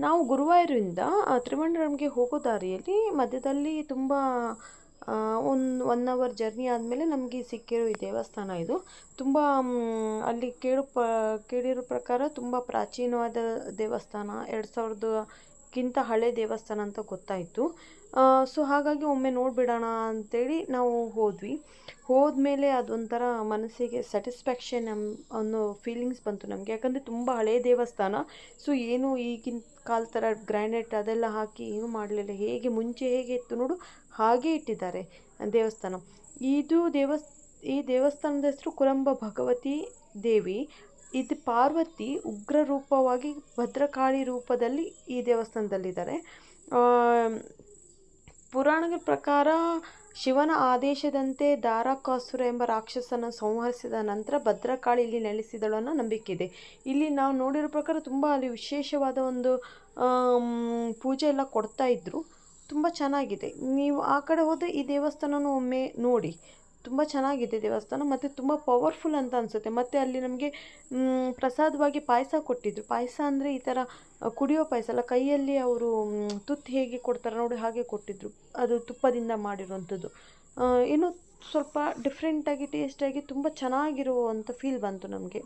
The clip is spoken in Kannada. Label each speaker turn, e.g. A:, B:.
A: ನಾವು ಗುರುವಾಯೂರಿಂದ ತ್ರಿವಂಡ್ರಮ್ಗೆ ಹೋಗೋ ದಾರಿಯಲ್ಲಿ ಮಧ್ಯದಲ್ಲಿ ತುಂಬ ಒಂದು 1 ಅವರ್ ಜರ್ನಿ ಆದಮೇಲೆ ನಮಗೆ ಸಿಕ್ಕಿರೋ ಈ ದೇವಸ್ಥಾನ ಇದು ತುಂಬ ಅಲ್ಲಿ ಕೇಳಿರೋ ಪ್ರಕಾರ ತುಂಬ ಪ್ರಾಚೀನವಾದ ದೇವಸ್ಥಾನ, 2000ಕ್ಕಿಂತ ಹಳೆ ದೇವಸ್ಥಾನ ಅಂತ ಗೊತ್ತಾಯಿತು. ಸೊ ಹಾಗಾಗಿ ಒಮ್ಮೆ ನೋಡಿಬಿಡೋಣ ಅಂತೇಳಿ ನಾವು ಹೋದ್ಮೇಲೆ ಅದೊಂಥರ ಮನಸ್ಸಿಗೆ ಸ್ಯಾಟಿಸ್ಫ್ಯಾಕ್ಷನ್ ಅನ್ನೋ ಫೀಲಿಂಗ್ಸ್ ಬಂತು ನಮಗೆ. ಯಾಕಂದರೆ ತುಂಬ ಹಳೆಯ ದೇವಸ್ಥಾನ. ಸೊ ಏನು ಈಗಿನ ಕಾಲ ಥರ ಗ್ರ್ಯಾನೈಟ್ ಅದೆಲ್ಲ ಹಾಕಿ ಏನೂ ಮಾಡಲಿಲ್ಲ. ಮುಂಚೆ ಹೇಗೆ ಇತ್ತು ನೋಡು ಹಾಗೆ ಇಟ್ಟಿದ್ದಾರೆ ದೇವಸ್ಥಾನ. ಈ ದೇವಸ್ಥಾನದ ಹೆಸರು ಕುರಂಬ ಭಗವತಿ ದೇವಿ. ಇದು ಪಾರ್ವತಿ ಉಗ್ರ ರೂಪವಾಗಿ ಭದ್ರಕಾಳಿ ರೂಪದಲ್ಲಿ ಈ ದೇವಸ್ಥಾನದಲ್ಲಿದ್ದಾರೆ. ಪುರಾಣಗಳ ಪ್ರಕಾರ ಶಿವನ ಆದೇಶದಂತೆ ದಾರಕಾಸುರ ಎಂಬ ರಾಕ್ಷಸನ ಸಂಹರಿಸಿದ ನಂತರ ಭದ್ರಕಾಳಿ ಇಲ್ಲಿ ನೆಲೆಸಿದಳು ಅನ್ನೋ ನಂಬಿಕೆ ಇದೆ. ಇಲ್ಲಿ ನಾವು ನೋಡಿರೋ ಪ್ರಕಾರ ತುಂಬ ಅಲ್ಲಿ ವಿಶೇಷವಾದ ಒಂದು ಪೂಜೆ ಎಲ್ಲ ಕೊಡ್ತಾ ಇದ್ರು. ತುಂಬ ಚೆನ್ನಾಗಿದೆ. ನೀವು ಆ ಕಡೆ ಹೋದರೆ ಈ ದೇವಸ್ಥಾನನೂ ಒಮ್ಮೆ ನೋಡಿ. ತುಂಬ ಚೆನ್ನಾಗಿದೆ ದೇವಸ್ಥಾನ ಮತ್ತು ತುಂಬ ಪವರ್ಫುಲ್ ಅಂತ ಅನಿಸುತ್ತೆ. ಮತ್ತು ಅಲ್ಲಿ ನಮಗೆ ಪ್ರಸಾದವಾಗಿ ಪಾಯಸ ಕೊಟ್ಟಿದ್ದರು. ಪಾಯಸ ಅಂದರೆ ಈ ಥರ ಕುಡಿಯೋ ಪಾಯಸ ಅಲ್ಲ, ಕೈಯಲ್ಲಿ ಅವರು ತುತ್ತು ಹೇಗೆ ಕೊಡ್ತಾರೆ ನೋಡಿ ಹಾಗೆ ಕೊಟ್ಟಿದ್ದರು. ಅದು ತುಪ್ಪದಿಂದ ಮಾಡಿರುವಂಥದ್ದು. ಇನ್ನೂ ಸ್ವಲ್ಪ ಡಿಫ್ರೆಂಟಾಗಿ ಟೇಸ್ಟಾಗಿ ತುಂಬ ಚೆನ್ನಾಗಿರುವಂಥ ಫೀಲ್ ಬಂತು ನಮಗೆ.